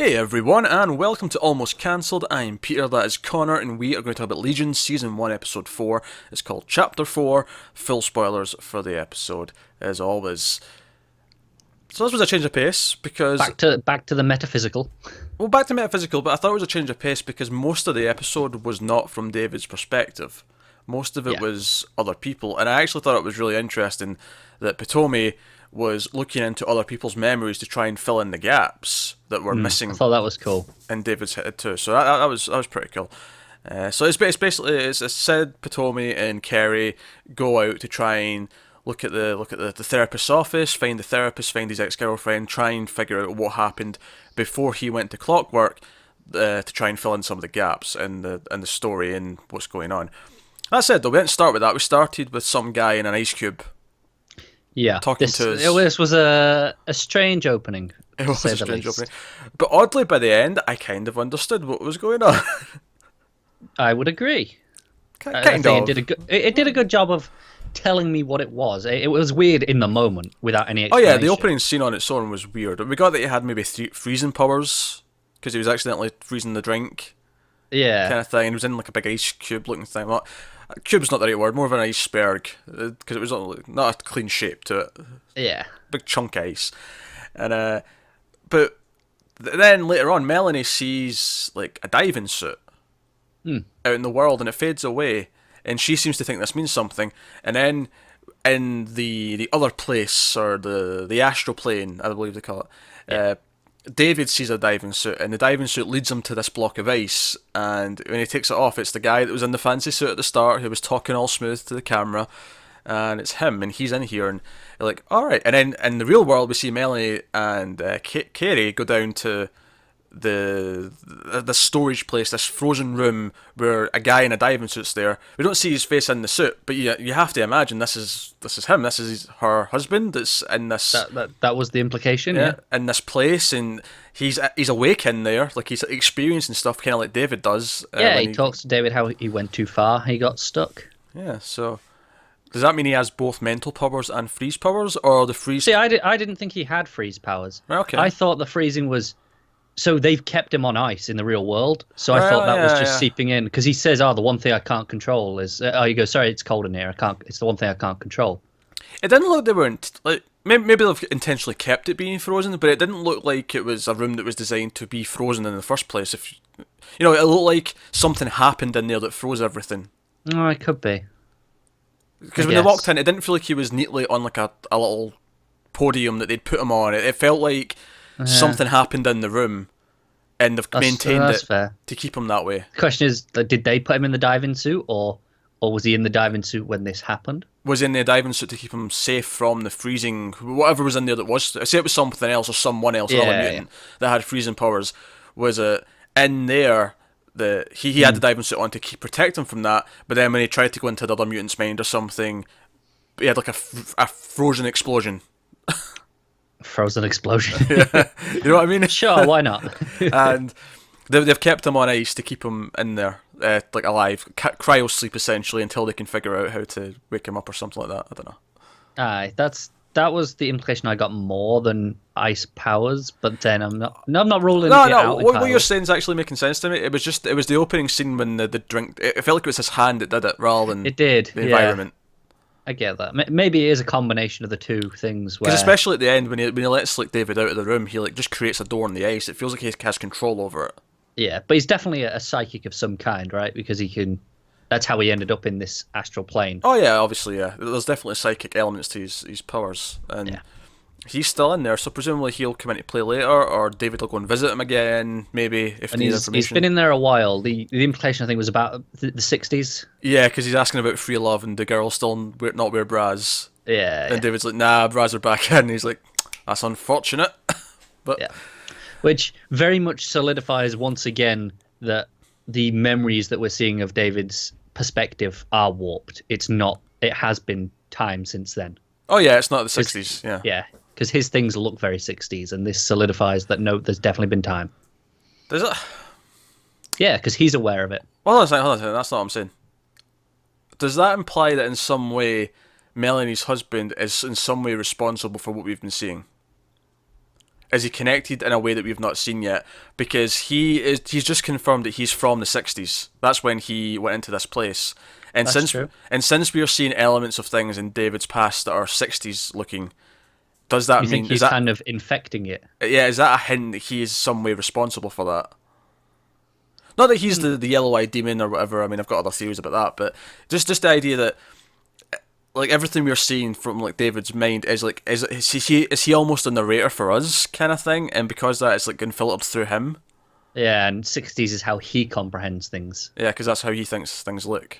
Hey everyone, and welcome to Almost Cancelled. I'm Peter, that is Connor, and we are going to talk about Legion Season 1, Episode 4. It's called Chapter 4. Full spoilers for the episode, as always. So this was a change of pace, because... Back to the metaphysical. Well, back to metaphysical, but I thought it was a change of pace because most of the episode was not from David's perspective. Most of it Yeah. was other people, and I actually thought it was really interesting that Potomi was looking into other people's memories to try and fill in the gaps that were I missing thought that was cool. in David's head too. So that was pretty cool. So it's basically it's said Potomi and Cary go out to try and look at the therapist's office, find the therapist, find his ex-girlfriend, try and figure out what happened before he went to Clockwork, to try and fill in some of the gaps in the story and what's going on. That said, though, we didn't start with that. We started with some guy in an ice cube. Yeah, Talking this to us. this was a strange opening. It To was say a the strange least. opening. But oddly, by the end, I kind of understood what was going on. I would agree. I Kind think of. it did a good job of telling me what it was. It was weird in the moment without any Oh explanation. yeah, the opening scene on its own was weird. We got that he had maybe freezing powers because he was accidentally freezing the drink Yeah, kind of thing. He was in like a big ice cube looking thing. Well, cube's not the right word, more of an iceberg because it was not a clean shape to it. yeah. Big chunk of ice, and but then later on, Melanie sees like a diving suit out in the world, and it fades away, and she seems to think this means something, and then in the other place or the astral plane, I believe they call it. David sees a diving suit, and the diving suit leads him to this block of ice. And when he takes it off, it's the guy that was in the fancy suit at the start, who was talking all smooth to the camera, and it's him, and he's in here, and you're like, all right. And then in the real world, we see Melanie and Carrie go down to the storage place, this frozen room where a guy in a diving suit's there. We don't see his face in the suit, but you have to imagine this is him. This is her husband that's in this That was the implication. Yeah. in this place, and he's awake in there, like he's experiencing stuff, kind of like David does. Yeah, when he talks to David how he went too far. He got stuck. Yeah, so does that mean he has both mental powers and freeze powers, or the freeze? See, I didn't think he had freeze powers. Right, okay. I thought the freezing was... So they've kept him on ice in the real world. So I Right, thought that was yeah, just yeah. seeping in. Because he says, the one thing I can't control is... he goes, sorry, it's cold in here. It's the one thing I can't control. It didn't look they weren't like maybe they've intentionally kept it being frozen, but it didn't look like it was a room that was designed to be frozen in the first place. If it looked like something happened in there that froze everything. Oh, it could be. Because I when they guess. walked in, it didn't feel like he was neatly on like a little podium that they'd put him on. It felt like something happened in the room, and they've maintained that's it fair. to keep him that way. The question is, did they put him in the diving suit, or was he in the diving suit when this happened? Was in the diving suit to keep him safe from the freezing, whatever was in there that was. Say it was something else or someone else, another Yeah, mutant that had freezing powers. Was it in there? He had the diving suit on to protect him from that, but then when he tried to go into the other mutant's mind or something, he had like a frozen explosion. Frozen explosion. You know what I mean? Sure, why not? And they've kept him on ice to keep him in there, like alive, cryo sleep essentially, until they can figure out how to wake him up or something like that. I don't know. Aye, that was the implication I got more than ice powers, but then I'm not ruling it out. No. What you're entirely. saying is actually making sense to me. It was the opening scene when the drink. It felt like it was his hand that did it rather than It did, the yeah. environment. I get that. Maybe it is a combination of the two things. Where Because especially at the end when he lets like David out of the room, he like just creates a door in the ice. It feels like he has control over it. yeah, but he's definitely a psychic of some kind, right? Because he can. That's how he ended up in this astral plane. Oh yeah, obviously yeah. There's definitely psychic elements to his powers, and Yeah. he's still in there. So presumably he'll come into play later, or David will go and visit him again, maybe if And they need he's information. been in there a while. The implication I think was about the 60s. Yeah, because he's asking about free love, and the girl still not wear bras. Yeah, And David's like, nah, bras are back in. And he's like, that's unfortunate. But yeah. Which very much solidifies once again that the memories that we're seeing of David's perspective are warped. It's not. It has been time since then. oh yeah, it's not the 60s. Yeah. Yeah, because his things look very 60s, and this solidifies that no, there's definitely been time. Does it? Yeah, because he's aware of it. Well, hold on a second. That's not what I'm saying. Does that imply that in some way Melanie's husband is in some way responsible for what we've been seeing? Is he connected in a way that we've not seen yet? Because he's just confirmed that he's from the 60s. That's when he went into this place. And That's true. since we are seeing elements of things in David's past that are 60s looking, does that You mean think he's kind of infecting it? Yeah, is that a hint that he is some way responsible for that? Not that he's the yellow-eyed demon or whatever. I mean, I've got other theories about that, but just the idea that like everything we're seeing from like David's mind is like is he almost a narrator for us kind of thing, and because that it's like getting filtered through him. Yeah, and 60s is how he comprehends things. Yeah, because that's how he thinks things look.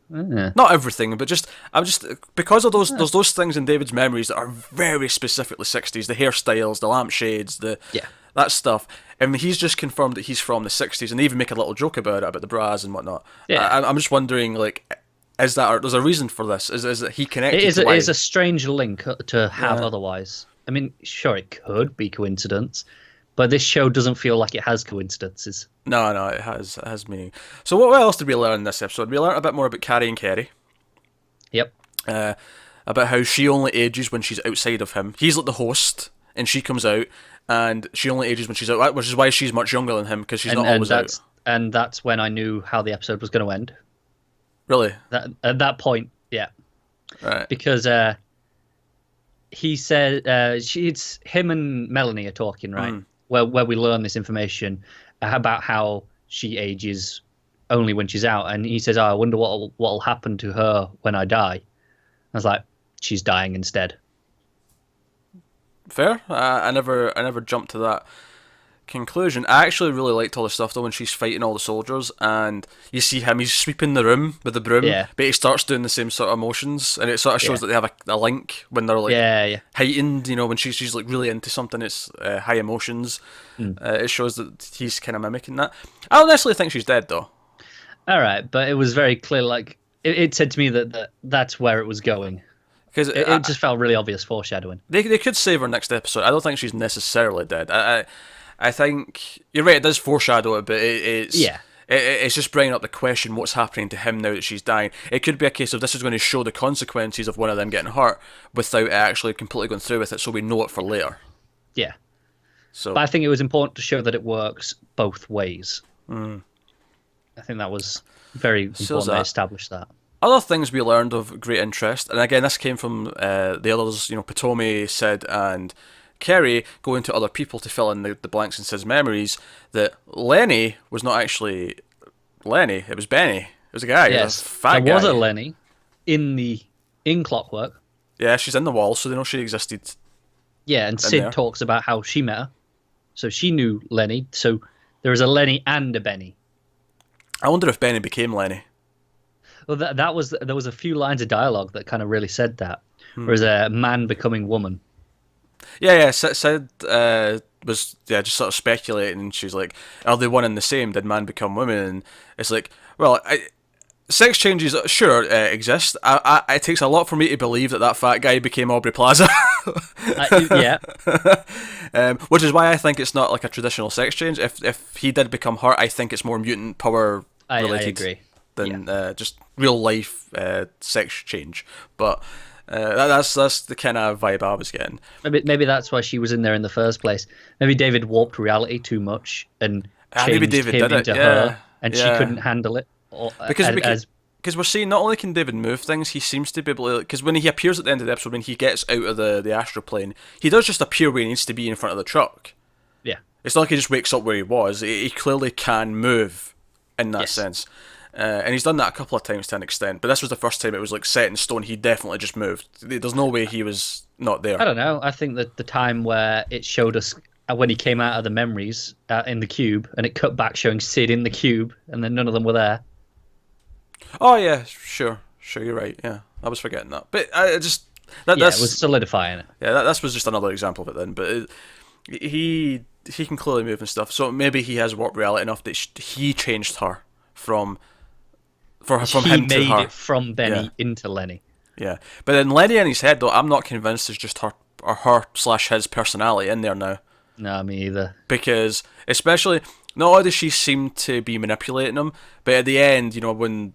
Yeah. Not everything, but I'm just because of those things in David's memories that are very specifically 60s, the hairstyles, the lampshades, that stuff. And he's just confirmed that he's from the 60s, and they even make a little joke about it, about the bras and whatnot. Yeah. I'm just wondering, like, is that there's a reason for this? Is that he connected? It is a strange link to have otherwise. I mean, sure, it could be coincidence, but this show doesn't feel like it has coincidences. No, it has meaning. So what else did we learn in this episode? We learned a bit more about Carrie and Cary. Yep. About how she only ages when she's outside of him. He's like the host, and she comes out, and she only ages when she's out, which is why she's much younger than him, because she's not always out. And that's when I knew how the episode was going to end. Really? At that point, yeah. Right. Because he said it's him and Melanie are talking, right? Where we learn this information about how she ages only when she's out, and he says, "Oh, I wonder what'll happen to her when I die." I was like, "She's dying instead." Fair. I never jumped to that conclusion. I actually really liked all the stuff though when she's fighting all the soldiers, and you see him, he's sweeping the room with the broom, but he starts doing the same sort of motions, and it sort of shows that they have a link when they're like heightened, when she's like really into something, it's high emotions. It shows that he's kind of mimicking that. I don't necessarily think she's dead though. Alright, but it was very clear, like it said to me that that's where it was going. Because it just felt really obvious foreshadowing. They could save her next episode. I don't think she's necessarily dead. I think you're right. It does foreshadow it, but it's just bringing up the question: what's happening to him now that she's dying? It could be a case of this is going to show the consequences of one of them getting hurt without it actually completely going through with it, so we know it for later. Yeah. So, but I think it was important to show that it works both ways. I think that was very important to establish that. Other things we learned of great interest, and again, this came from the others. Potomi, Sid, and Cary going to other people to fill in the blanks in Sid's memories, that Lenny was not actually Lenny, it was Benny. It was a guy. Yes, it was a fat guy. There was a Lenny in Clockwork. Yeah, she's in the wall, so they know she existed. Yeah, and Sid talks about how she met her. So she knew Lenny, so there was a Lenny and a Benny. I wonder if Benny became Lenny. Well, there was a few lines of dialogue that kind of really said that. Whereas a man becoming woman. Yeah. Sid was just sort of speculating, and she's like, "Are they one and the same? Did man become woman?" And it's like, well, sex changes sure exist. It takes a lot for me to believe that fat guy became Aubrey Plaza. Yeah. Which is why I think it's not like a traditional sex change. If he did become her, I think it's more mutant power related. I agree. Than just real life sex change, but that's the kind of vibe I was getting. Maybe that's why she was in there in the first place. Maybe David warped reality too much and changed him into her, and she couldn't handle it. Because we're seeing not only can David move things, he seems to be able to. Because when he appears at the end of the episode, when he gets out of the astral plane, he does just appear where he needs to be in front of the truck. Yeah, it's not like he just wakes up where he was. He clearly can move in that sense. And he's done that a couple of times to an extent, but this was the first time it was like set in stone. He definitely just moved. There's no way he was not there. I don't know. I think that the time where it showed us when he came out of the memories in the cube, and it cut back showing Sid in the cube, and then none of them were there. Oh yeah, sure, you're right. Yeah, I was forgetting that, but I just it was solidifying it. Yeah, that was just another example of it then. But he can clearly move and stuff, so maybe he has warped reality enough that he changed her from him to her. He made it from Benny into Lenny. Yeah, but then Lenny in his head though, I'm not convinced it's just her/his personality in there now. No, me either. Because especially not only does she seem to be manipulating him, but at the end, when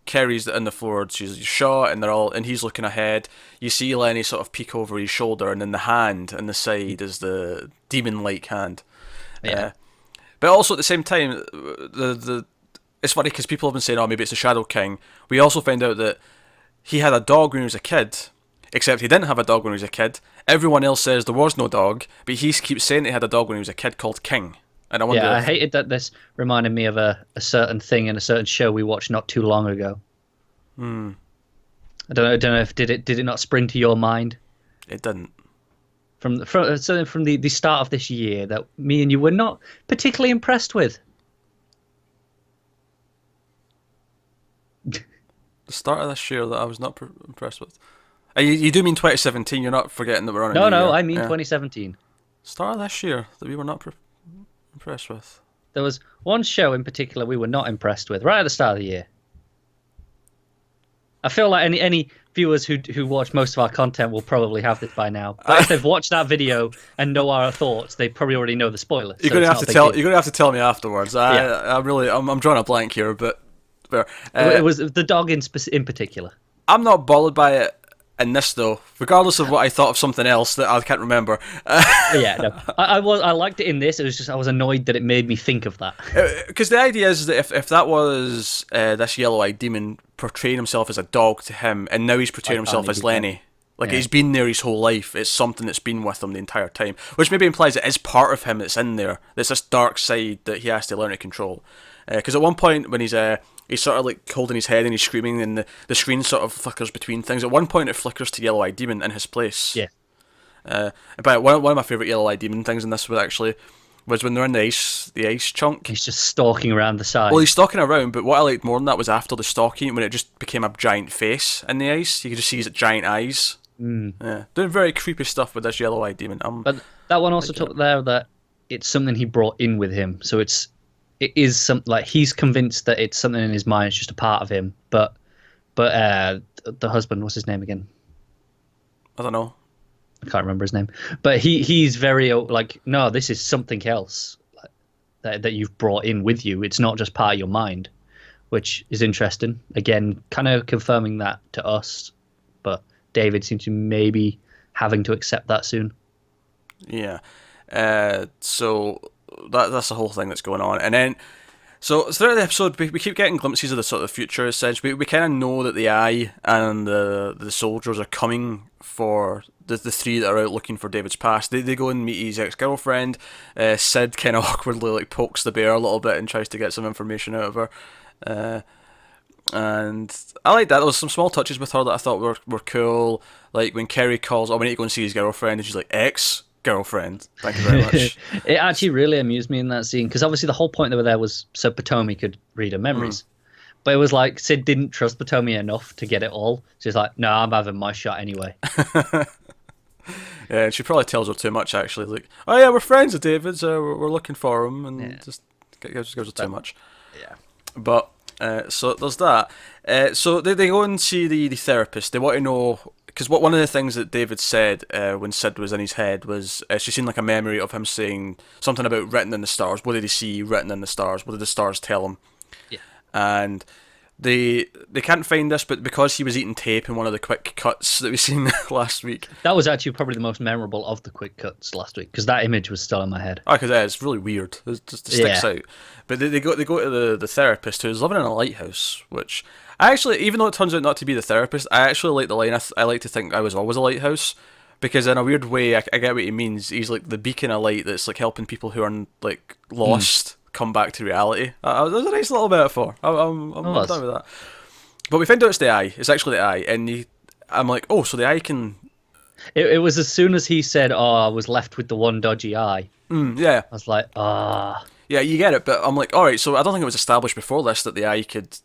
Carrie's in the floor, she's shot, and he's looking ahead. You see Lenny sort of peek over his shoulder, and then the hand on the side is the demon-like hand. Yeah. But also at the same time, it's funny because people have been saying, oh, maybe it's the Shadow King. We also found out that he had a dog when he was a kid, except he didn't have a dog when he was a kid. Everyone else says there was no dog, but he keeps saying he had a dog when he was a kid called King. And I wonder I hated that this reminded me of a certain thing in a certain show we watched not too long ago. I don't know if did it not spring to your mind? It didn't. From the start of this year that me and you were not particularly impressed with. The start of this year that I was not impressed with. You do mean 2017? You're not forgetting that we're on a new year. I mean 2017. Start of this year that we were not impressed with. There was one show in particular we were not impressed with right at the start of the year. I feel like any viewers who watch most of our content will probably have this by now. But if they've watched that video and know our thoughts, they probably already know the spoiler. You're gonna have to tell me afterwards. I'm drawing a blank here, but it was the dog in particular. I'm not bothered by it in this though, regardless of what I thought of something else that I can't remember. I liked it in this. It was just I was annoyed that it made me think of that. Because the idea is that if that was this yellow-eyed demon portraying himself as a dog to him, and now he's portraying himself as Lenny, he's been there his whole life. It's something that's been with him the entire time, which maybe implies it is part of him that's in there. There's this dark side that he has to learn to control. Because at one point when he's sort of like holding his head and he's screaming, and the screen sort of flickers between things. At one point it flickers to Yellow-Eyed Demon in his place. Yeah. But one of my favourite Yellow-Eyed Demon things in this was when they're in the ice chunk. He's just stalking around the side. Well, he's stalking around, but what I liked more than that was after the stalking, when it just became a giant face in the ice. You could just see his giant eyes. Yeah. Doing very creepy stuff with this Yellow-Eyed Demon. But that one also took there that it's something he brought in with him. So it is something like he's convinced that it's something in his mind. It's just a part of him. But the husband, what's his name again? I don't know. I can't remember his name. But he's very like, no, this is something else that you've brought in with you. It's not just part of your mind, which is interesting. Again, kind of confirming that to us. But David seems to maybe having to accept that soon. Yeah. So that's the whole thing that's going on. And then, so throughout the episode, we keep getting glimpses of the sort of future, essentially. We kind of know that the Eye and the soldiers are coming for the three that are out looking for David's past. They go and meet his ex-girlfriend. Sid kind of awkwardly like pokes the bear a little bit and tries to get some information out of her. And I like that. There was some small touches with her that I thought were cool. Like when Carrie calls, we need to go and see his girlfriend, and she's like, ex-girlfriend. Thank you very much. It actually really amused me in that scene, because obviously the whole point they were there was so Potomi could read her memories. But it was like Sid didn't trust Potomi enough to get it all. She's like, no, I'm having my shot anyway. Yeah, and she probably tells her too much, actually. Like, oh yeah, we're friends with David, so we're looking for him, and just gives her too much. Yeah. But, so there's that. So they go and see the therapist. They want to know, because one of the things that David said when Sid was in his head was she's seen like a memory of him saying something about written in the stars. What did he see written in the stars? What did the stars tell him? Yeah. And they can't find this, but because he was eating tape in one of the quick cuts that we've seen last week. That was actually probably the most memorable of the quick cuts last week, because that image was still in my head. Oh, because it's really weird. It just sticks out. But they go to the therapist, who's living in a lighthouse, which I actually, even though it turns out not to be the therapist, I actually like the line. I like to think I was always a lighthouse, because in a weird way, I get what he means. He's like the beacon of light that's like helping people who are like lost come back to reality. That was a nice little metaphor. I'm done with that. But we find out it's the Eye. It's actually the Eye, and I'm like, oh, so the Eye can. It was as soon as he said, "Oh, I was left with the one dodgy eye." Yeah. I was like, ah. Yeah, you get it, but I'm like, all right. So I don't think it was established before this that the Eye could.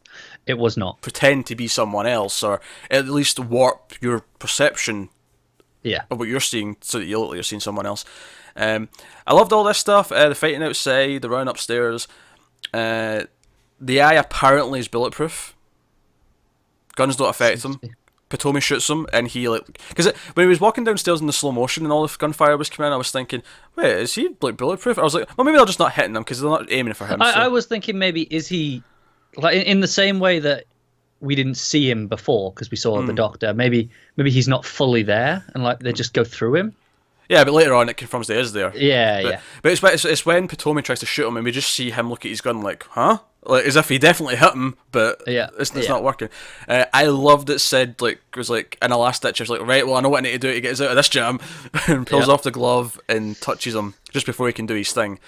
It was not pretend to be someone else, or at least warp your perception. Yeah. Of what you're seeing, so that you look like you're seeing someone else. I loved all this stuff. The fighting outside, the run upstairs. The Eye apparently is bulletproof. Guns don't affect him. Potomi shoots him, and he because when he was walking downstairs in the slow motion and all the gunfire was coming in, I was thinking, wait, is he like bulletproof? I was like, well, maybe they're just not hitting him because they're not aiming for him. I was thinking maybe is he like in the same way that we didn't see him before because we saw the Doctor. Maybe he's not fully there, and like they just go through him. Yeah, but later on it confirms that he is there. Yeah, but, yeah. But it's when Potomi tries to shoot him and we just see him look at his gun like, huh? Like, as if he definitely hit him, but it's not working. I loved it said, like, it was like, in a last ditch, I was like, right, well, I know what I need to do to get us out of this jam, and pulls off the glove and touches him just before he can do his thing.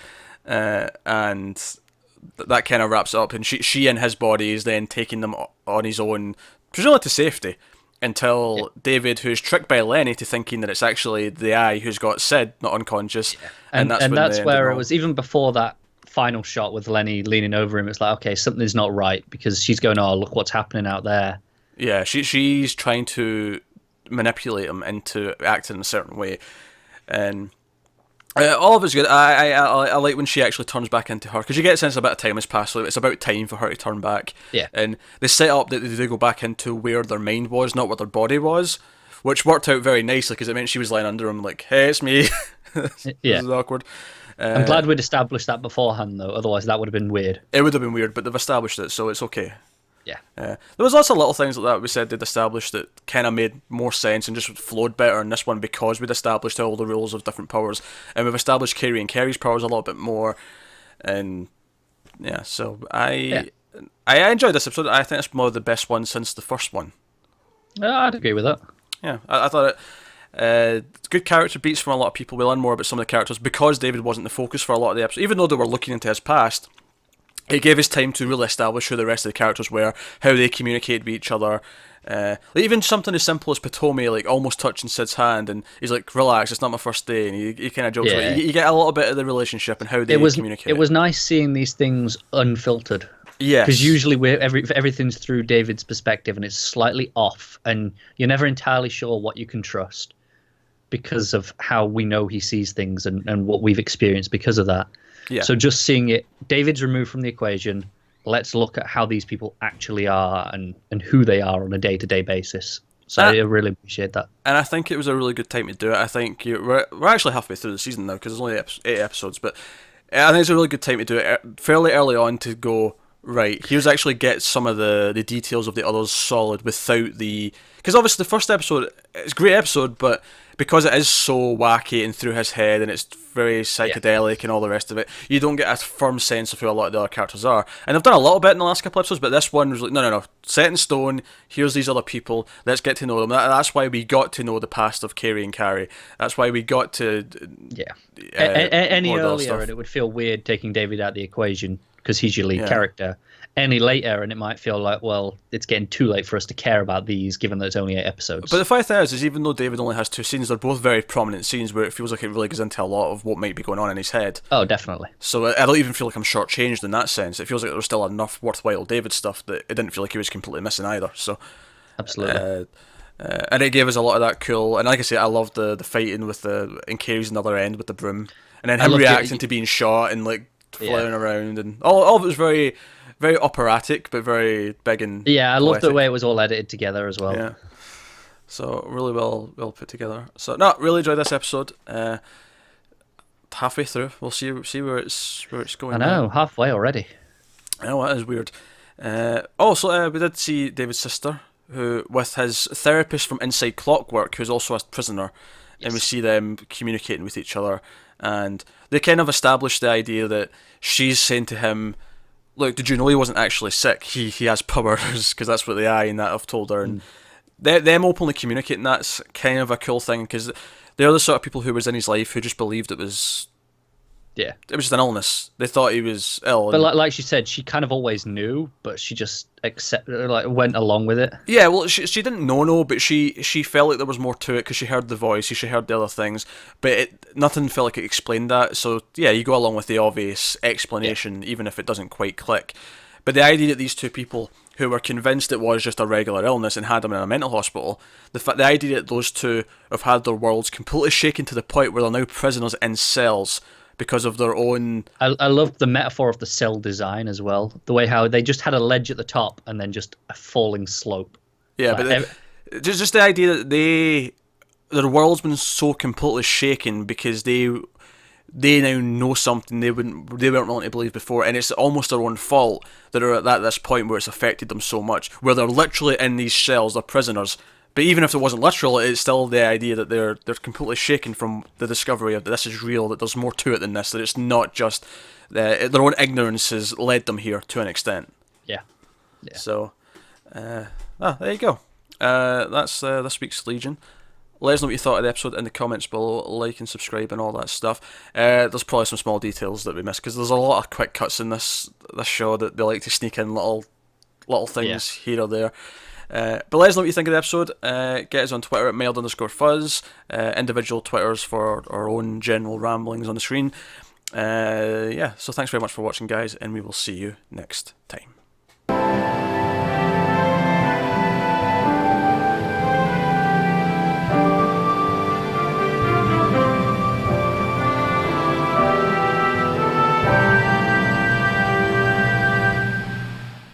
And that kind of wraps it up, and she and his body is then taking them on his own, presumably to safety, until David, who's tricked by Lenny to thinking that it's actually the Eye who's got Sid, not unconscious. And that's where it was, even before that final shot with Lenny leaning over him, it's like, okay, something's not right, because she's going, oh, look what's happening out there. Yeah, she's trying to manipulate him into acting in a certain way. And all of it's good. I like when she actually turns back into her, because you get a sense a bit of time has passed, so it's about time for her to turn back. Yeah. And they set up that they do go back into where their mind was, not where their body was, which worked out very nicely, because it meant she was lying under him like, hey, it's me. This is awkward. I'm glad we'd established that beforehand, though. Otherwise, that would have been weird. It would have been weird, but they've established it, so it's okay. Yeah. There was lots of little things like that we said they'd established that kind of made more sense and just flowed better in this one, because we'd established all the rules of different powers, and we've established Carrie and Cary's powers a little bit more, and so I enjoyed this episode. I think it's one of the best ones since the first one. I'd agree with that. Yeah, I thought it. Good character beats from a lot of people. We learn more about some of the characters because David wasn't the focus for a lot of the episodes, even though they were looking into his past. It gave us time to really establish who the rest of the characters were, how they communicated with each other. Even something as simple as Potomi, like, almost touching Sid's hand, and he's like, relax, it's not my first day, and he kind of jokes about it. You get a little bit of the relationship and how they communicate. It was nice seeing these things unfiltered. Yes. Because usually everything's through David's perspective, and it's slightly off, and you're never entirely sure what you can trust because of how we know he sees things and what we've experienced because of that. Yeah. So just seeing it, David's removed from the equation. Let's look at how these people actually are and who they are on a day-to-day basis. So I really appreciate that. And I think it was a really good time to do it. I think we're actually halfway through the season now, because there's only 8 episodes, but I think it's a really good time to do it fairly early on, to go, right, here's actually get some of the details of the others solid without the... Because obviously the first episode, it's a great episode, but because it is so wacky and through his head and it's very psychedelic and all the rest of it, you don't get a firm sense of who a lot of the other characters are. And I've done a little bit in the last couple episodes, but this one was like, no, set in stone, here's these other people, let's get to know them. That's why we got to know the past of Carrie and Cary. That's why we got to... Any earlier, and it would feel weird taking David out of the equation, because he's your lead character. Any later, and it might feel like, well, it's getting too late for us to care about these, given that it's only 8 episodes. But the funny thing is even though David only has 2 scenes, they're both very prominent scenes where it feels like it really goes into a lot of what might be going on in his head. Oh, definitely. So I don't even feel like I'm shortchanged in that sense. It feels like there was still enough worthwhile David stuff that it didn't feel like he was completely missing either. So absolutely. And it gave us a lot of that cool, and like I say, I loved the fighting with and Carrie's another end with the broom, and then him reacting to being shot and like flying around, and all of it was very, very operatic, but very big and I loved the way it was all edited together as well. Yeah, so really well put together. So no, really enjoyed this episode. Halfway through, we'll see where it's going. I know, halfway already. I know, that is weird. Also, we did see David's sister, who with his therapist from Inside Clockwork, who's also a prisoner, and we see them communicating with each other, and they kind of established the idea that she's saying to him, look, did you know he wasn't actually sick? He has powers, because that's what the Eye and that have told her. And them openly communicating, that's kind of a cool thing, because they're the sort of people who was in his life who just believed it was it was just an illness. They thought he was ill. But like she said, she kind of always knew, but she just went along with it. Yeah, well, she didn't know, but she felt like there was more to it, because she heard the voice, she heard the other things, but nothing felt like it explained that. So yeah, you go along with the obvious explanation, even if it doesn't quite click. But the idea that these two people who were convinced it was just a regular illness and had him in a mental hospital, the idea that those two have had their worlds completely shaken to the point where they're now prisoners in cells because of their own... I loved the metaphor of the cell design as well. The way how they just had a ledge at the top and then just a falling slope. Yeah, but just the idea that their world's been so completely shaken because they they now know something they weren't willing to believe before, and it's almost their own fault that are at this point where it's affected them so much, where they're literally in these cells, they're prisoners. But even if it wasn't literal, it's still the idea that they're completely shaken from the discovery of that this is real, that there's more to it than this, that it's not just their own ignorance has led them here to an extent. Yeah. So, there you go. That's this week's Legion. Let us know what you thought of the episode in the comments below. Like and subscribe and all that stuff. There's probably some small details that we missed because there's a lot of quick cuts in this show that they like to sneak in little things here or there. But let us know what you think of the episode. Get us on Twitter at mailed_fuzz. Individual Twitters for our own general ramblings on the screen. So thanks very much for watching, guys, and we will see you next time.